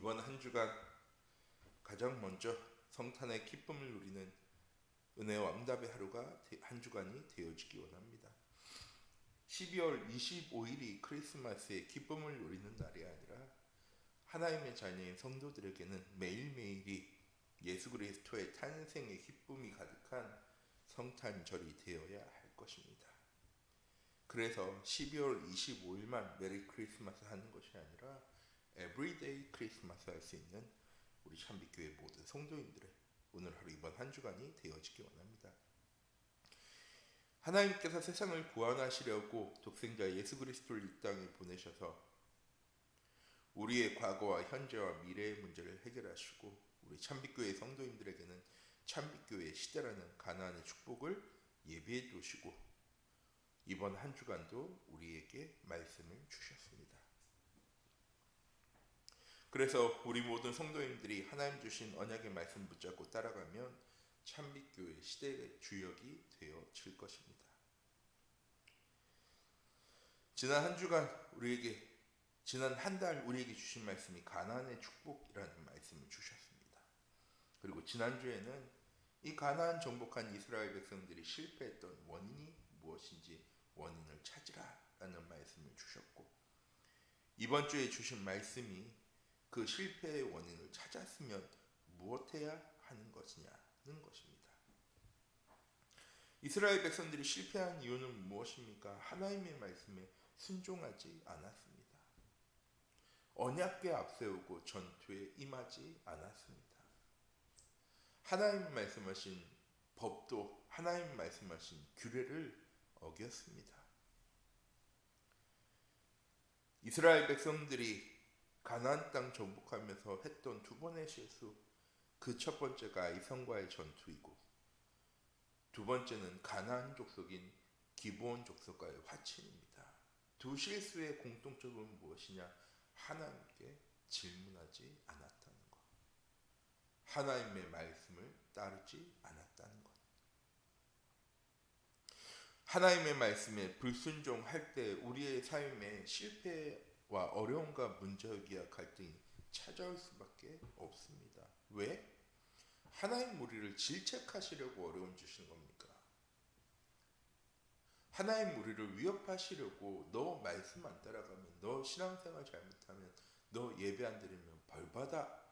이번 한 주간 가장 먼저 성탄의 기쁨을 누리는 은혜 왕답의 하루가 한 주간이 되어지기 원합니다. 12월 25일이 크리스마스의 기쁨을 누리는 날이 아니라 하나님의 자녀인 성도들에게는 매일매일이 예수 그리스도의 탄생의 기쁨이 가득한 성탄절이 되어야 할 것입니다. 그래서 12월 25일만 메리 크리스마스 하는 것이 아니라 에브리데이 크리스마스 할 수 있는 우리 참빛교회 모든 성도님들의 오늘 하루 이번 한 주간이 되어지기 원합니다. 하나님께서 세상을 구원하시려고 독생자 예수 그리스도를 이 땅에 보내셔서 우리의 과거와 현재와 미래의 문제를 해결하시고 우리 참빛교회 성도님들에게는 참빛교회 시대라는 가나안의 축복을 예비해 두시고 이번 한 주간도 우리에게 말씀을 주셨습니다. 그래서 우리 모든 성도님들이 하나님 주신 언약의 말씀 붙잡고 따라가면 참빛교회 시대의 주역이 되어질 것입니다. 지난 한 주간 지난 한 달 우리에게 주신 말씀이 가나안의 축복이라는 말씀을 주셨습니다. 그리고 지난주에는 이 가나안 정복한 이스라엘 백성들이 실패했던 원인이 무엇인지 원인을 찾으라라는 말씀을 주셨고 이번 주에 주신 말씀이 그 실패의 원인을 찾았으면 무엇해야 하는 것이냐는 것입니다. 이스라엘 백성들이 실패한 이유는 무엇입니까? 하나님의 말씀에 순종하지 않았습니다. 언약궤 앞세우고 전투에 임하지 않았습니다. 하나님 말씀하신 법도 하나님 말씀하신 규례를 어겼습니다. 이스라엘 백성들이 가나안 땅 정복하면서 했던 두 번의 실수, 그 첫 번째가 아이성과의 전투이고 두 번째는 가나안 족속인 기브온 족속과의 화친입니다. 두 실수의 공통점은 무엇이냐? 하나님께 질문하지 않았다는 것, 하나님의 말씀을 따르지 않았다는 것. 하나님의 말씀에 불순종할 때 우리의 삶에 실패와 어려움과 문제와 갈등이 찾아올 수밖에 없습니다. 왜? 하나님 우리를 질책하시려고 어려움 주시는 겁니까? 하나님 우리를 위협하시려고 너 말씀 안 따라가면, 너 신앙생활 잘못하면, 너 예배 안 드리면 벌받아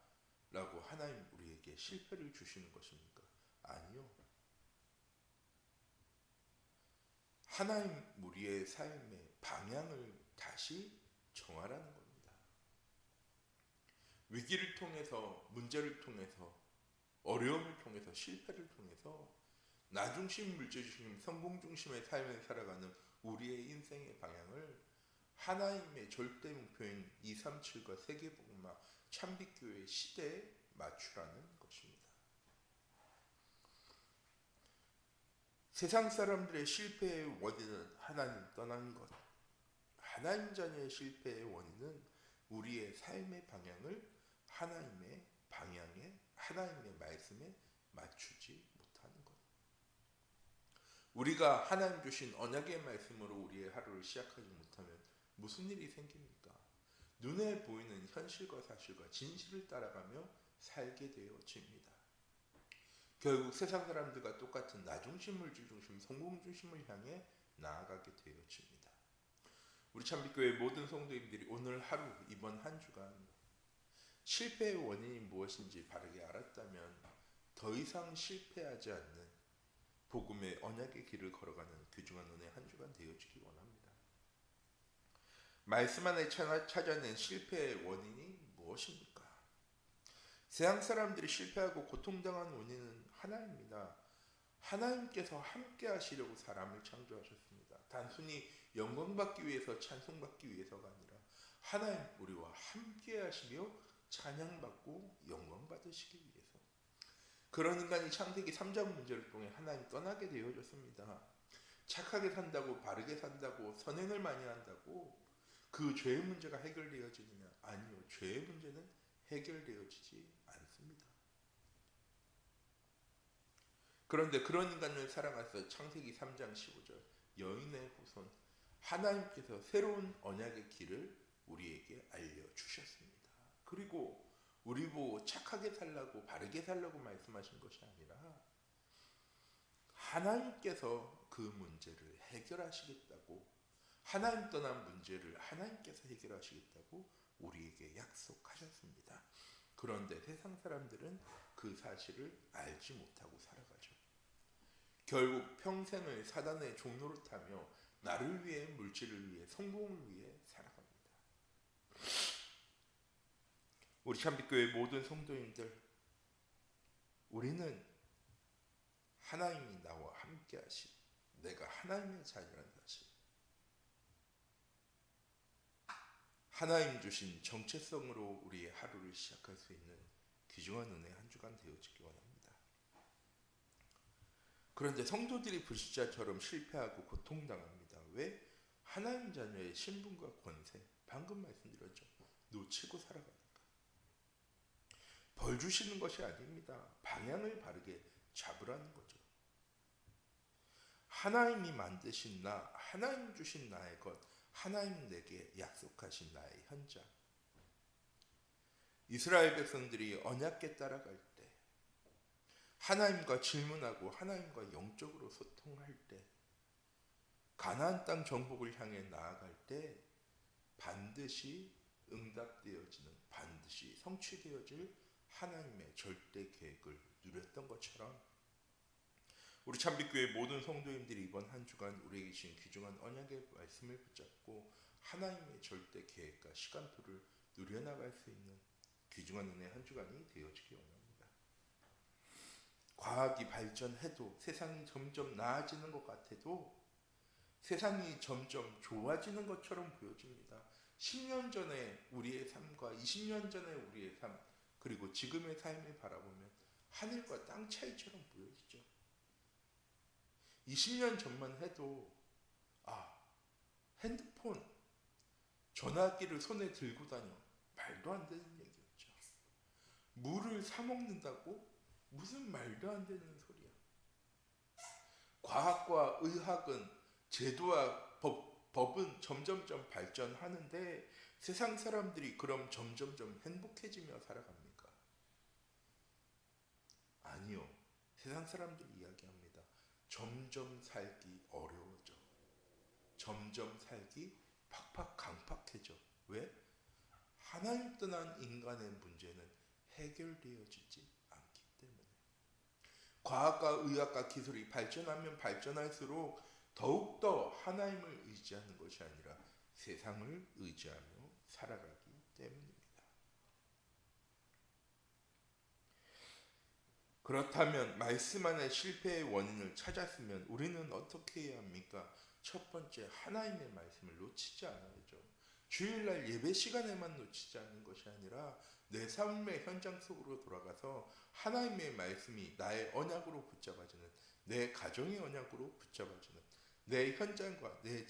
라고 하나님 우리에게 실패를 주시는 것입니까? 아니요. 하나님 우리의 삶의 방향을 다시 정하라는 겁니다. 위기를 통해서, 문제를 통해서, 어려움을 통해서, 실패를 통해서 나중심, 물질중심, 성공중심의 삶을 살아가는 우리의 인생의 방향을 하나님의 절대 목표인 237과 세계복음화 참빛교회 시대에 맞추라는 것입니다. 세상 사람들의 실패의 원인은 하나님 떠나는 것, 하나님 자녀의 실패의 원인은 우리의 삶의 방향을 하나님의 방향에, 하나님의 말씀에 맞추지 못하는 것. 우리가 하나님 주신 언약의 말씀으로 우리의 하루를 시작하지 못하면 무슨 일이 생깁니까? 눈에 보이는 현실과 사실과 진실을 따라가며 살게 되어집니다. 결국 세상 사람들과 똑같은 나중심, 물질중심, 성공중심을 향해 나아가게 되어집니다. 우리 참빛교회 모든 성도님들이 오늘 하루, 이번 한 주간 실패의 원인이 무엇인지 바르게 알았다면 더 이상 실패하지 않는 복음의 언약의 길을 걸어가는 귀중한 은혜 한 주간 되어지기 원합니다. 말씀 안에 찾아낸 실패의 원인이 무엇입니까? 세상 사람들이 실패하고 고통당한 원인은 하나입니다. 하나님께서 함께 하시려고 사람을 창조하셨습니다. 단순히 영광받기 위해서, 찬송받기 위해서가 아니라 하나님 우리와 함께 하시며 찬양받고 영광받으시기 위해서. 그런 인간이 창세기 3장 문제를 통해 하나님 떠나게 되어졌습니다. 착하게 산다고, 바르게 산다고, 선행을 많이 한다고 그 죄의 문제가 해결되어지느냐? 아니요. 죄의 문제는 해결되어지지 않습니다. 그런데 그런 인간을 사랑하셔서 창세기 3장 15절 여인의 후손, 하나님께서 새로운 언약의 길을 우리에게 알려주셨습니다. 그리고 우리 보고 착하게 살라고 바르게 살라고 말씀하신 것이 아니라 하나님께서 그 문제를 해결하시겠다고, 하나님 떠난 문제를 하나님께서 해결하시겠다고 우리에게 약속하셨습니다. 그런데 세상 사람들은 그 사실을 알지 못하고 살아가죠. 결국 평생을 사단의 종로를 타며 나를 위해, 물질을 위해, 성공을 위해 살아갑니다. 우리 참빛교회 모든 성도님들, 우리는 하나님이 나와 함께 하신, 내가 하나님의 자녀라는 사실, 하나님 주신 정체성으로 우리의 하루를 시작할 수 있는 귀중한 은혜 한 주간 되어지기 원합니다. 그런데 성도들이 불신자처럼 실패하고 고통당합니다. 왜? 하나님 자녀의 신분과 권세, 방금 말씀드렸죠. 놓치고 살아가니까. 벌 주시는 것이 아닙니다. 방향을 바르게 잡으라는 거죠. 하나님이 만드신 나, 하나님 주신 나의 것, 하나님 내게 약속하신 나의 현장. 이스라엘 백성들이 언약궤 따라갈 때, 하나님과 질문하고 하나님과 영적으로 소통할 때, 가나안 땅 정복을 향해 나아갈 때 반드시 응답되어지는, 반드시 성취되어질 하나님의 절대 계획을 누렸던 것처럼 우리 참빛교회 모든 성도님들이 이번 한 주간 우리에게 주신 귀중한 언약의 말씀을 붙잡고 하나님의 절대 계획과 시간표를 누려나갈 수 있는 귀중한 은혜 한 주간이 되어지기 원합니다. 과학이 발전해도, 세상이 점점 나아지는 것 같아도 세상이 점점 좋아지는 것처럼 보여집니다. 10년 전에 우리의 삶과 20년 전에 우리의 삶, 그리고 지금의 삶을 바라보면 하늘과 땅 차이처럼 보여지죠. 20년 전만 해도 핸드폰, 전화기를 손에 들고 다녀, 말도 안 되는 얘기였죠. 물을 사 먹는다고? 무슨 말도 안 되는 소리야. 과학과 의학은, 제도와 법은 점점점 발전하는데 세상 사람들이 그럼 점점점 행복해지며 살아갑니까? 아니요. 세상 사람들이 이야기합니다. 점점 살기 어려워져. 점점 살기 팍팍 강팍해져. 왜? 하나님 떠난 인간의 문제는 해결되어지지 않기 때문에. 과학과 의학과 기술이 발전하면 발전할수록 더욱더 하나님을 의지하는 것이 아니라 세상을 의지하며 살아가기 때문입니다. 그렇다면 말씀 안에 실패의 원인을 찾았으면 우리는 어떻게 해야 합니까? 첫 번째, 하나님의 말씀을 놓치지 않아야죠. 주일날 예배 시간에만 놓치지 않는 것이 아니라 내 삶의 현장 속으로 돌아가서 하나님의 말씀이 나의 언약으로 붙잡아지는, 내 가정의 언약으로 붙잡아지는, 내 현장과 내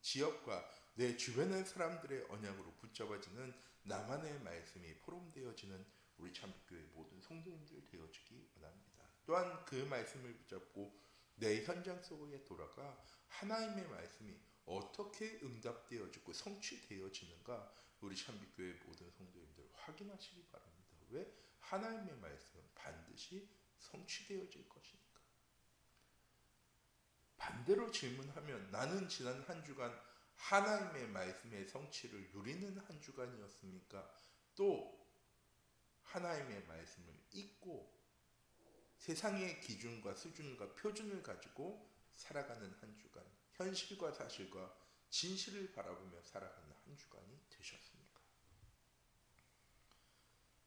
지역과 내 주변의 사람들의 언약으로 붙잡아지는 나만의 말씀이 포럼되어지는 우리 참빛교회 모든 성도님들 되어주기 원합니다. 또한 그 말씀을 붙잡고 내 현장 속에 돌아가 하나님의 말씀이 어떻게 응답되어지고 성취되어지는가 우리 참빛교회 모든 성도님들 확인하시기 바랍니다. 왜? 하나님의 말씀은 반드시 성취되어질 것이니까. 반대로 질문하면 나는 지난 한 주간 하나님의 말씀의 성취를 누리는 한 주간이었습니까? 또 하나님의 말씀을 잊고 세상의 기준과 수준과 표준을 가지고 살아가는 한 주간, 현실과 사실과 진실을 바라보며 살아가는 한 주간이 되셨습니까?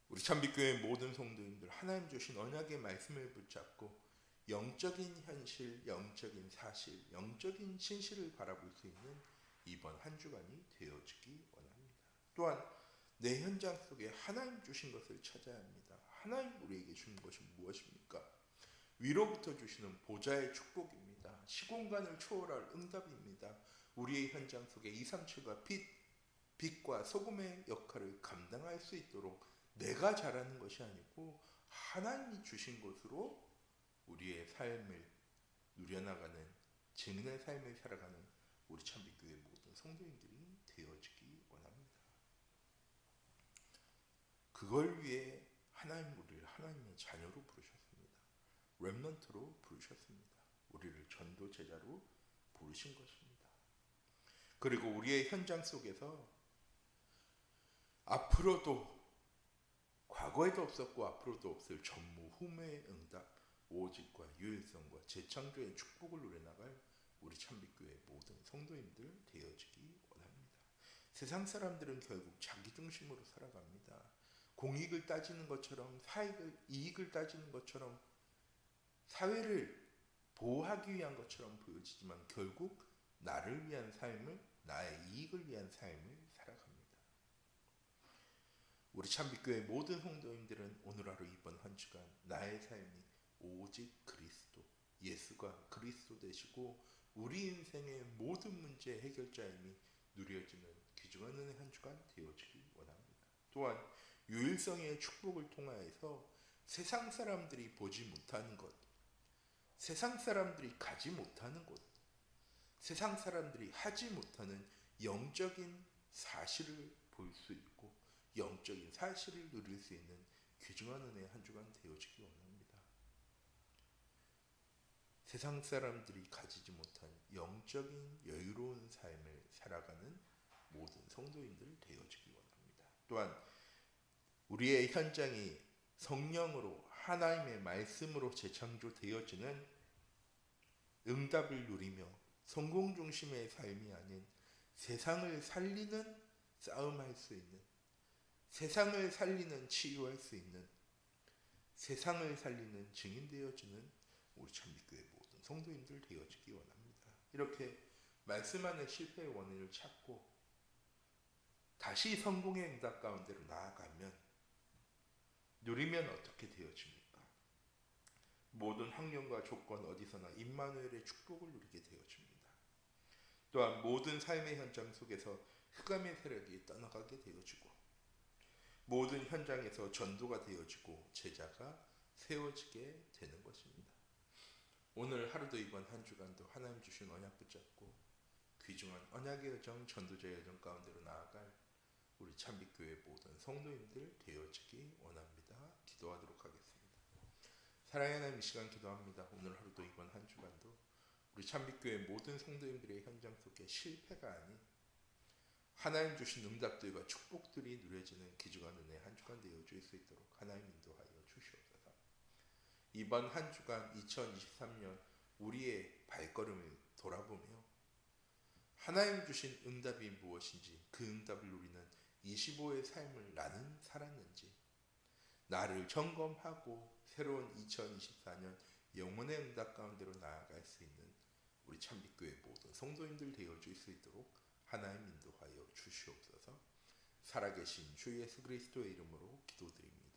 우리 참빛교회 모든 성도님들, 하나님 주신 언약의 말씀을 붙잡고 영적인 현실, 영적인 사실, 영적인 진실을 바라볼 수 있는 이번 한 주간이 되어지기 원합니다. 또한 내 현장 속에 하나님 주신 것을 찾아야 합니다. 하나님 우리에게 주는 것이 무엇입니까? 위로부터 주시는 보좌의 축복입니다. 시공간을 초월할 응답입니다. 우리의 현장 속에 237과 빛과 소금의 역할을 감당할 수 있도록 내가 잘하는 것이 아니고 하나님이 주신 것으로 우리의 삶을 누려나가는 증인의 삶을 살아가는 우리 참빛교회 모든 성도님들이 되어지기 원합니다. 그걸 위해 우리를 하나님의 자녀로 부르셨습니다. 렘넌트로 부르셨습니다. 우리를 전도 제자로 부르신 것입니다. 그리고 우리의 현장 속에서 앞으로도, 과거에도 없었고 앞으로도 없을 전무후무의 응답, 오직과 유일성과 재창조의 축복을 누려나갈 우리 참빛교회 모든 성도님들 되어지기 원합니다. 세상 사람들은 결국 자기 중심으로 살아갑니다. 공익을 따지는 것처럼, 이익을 따지는 것처럼, 사회를 보호하기 위한 것처럼 보여지지만 결국 나를 위한 삶을, 나의 이익을 위한 삶을 살아갑니다. 우리 참빛교회 모든 성도님들은 오늘 하루 이번 한 주간 나의 삶이 오직 그리스도, 예수가 그리스도 되시고 우리 인생의 모든 문제 해결자임이 누려지는 귀중한 은혜 한 주간 되어지기 원합니다. 또한 유일성의 축복을 통하여서 세상 사람들이 보지 못하는 것, 세상 사람들이 가지 못하는 곳, 세상 사람들이 하지 못하는 영적인 사실을 볼 수 있고 영적인 사실을 누릴 수 있는 귀중한 은혜 한 주간 되어지기 원합니다. 세상 사람들이 가지지 못한 영적인 여유로운 삶을 살아가는 모든 성도인들 되어지기 원합니다. 또한 우리의 현장이 성령으로 하나님의 말씀으로 재창조되어지는 응답을 누리며 성공 중심의 삶이 아닌 세상을 살리는 싸움할 수 있는, 세상을 살리는 치유할 수 있는, 세상을 살리는 증인 되어지는 우리 참빛교회 모든 성도님들 되어지기 원합니다. 이렇게 말씀 안에 실패의 원인을 찾고 다시 성공의 응답 가운데로 나아가면 누리면 어떻게 되어집니까? 모든 환경과 조건 어디서나 임마누엘의 축복을 누리게 되어집니다. 또한 모든 삶의 현장 속에서 흑암의 세력이 떠나가게 되어지고 모든 현장에서 전도가 되어지고 제자가 세워지게 되는 것입니다. 오늘 하루도 이번 한 주간도 하나님 주신 언약 붙잡고 귀중한 언약의 여정, 전도자의 여정 가운데로 나아갈 우리 참빛교회 모든 성도님들 되어지기 원합니다. 기도하도록 하겠습니다. 사랑의 하나님, 이 시간 기도합니다. 오늘 하루도 이번 한 주간도 우리 참빛교회 모든 성도님들의 현장 속에 실패가 아닌 하나님 주신 응답들과 축복들이 누려지는 귀중한 은혜 한 주간 되어줄 수 있도록 하나님 인도하여 주시옵소서. 이번 한 주간 2023년 우리의 발걸음을 돌아보며 하나님 주신 응답이 무엇인지, 그 응답을 누리는 25의 삶을 나는 살았는지, 나를 점검하고 새로운 2024년 영혼의 응답 가운데로 나아갈 수 있는 우리 참빛교회 모든 성도님들 되어줄 수 있도록 하나님 인도하여 주시옵소서. 살아계신 주 예수 그리스도의 이름으로 기도드립니다.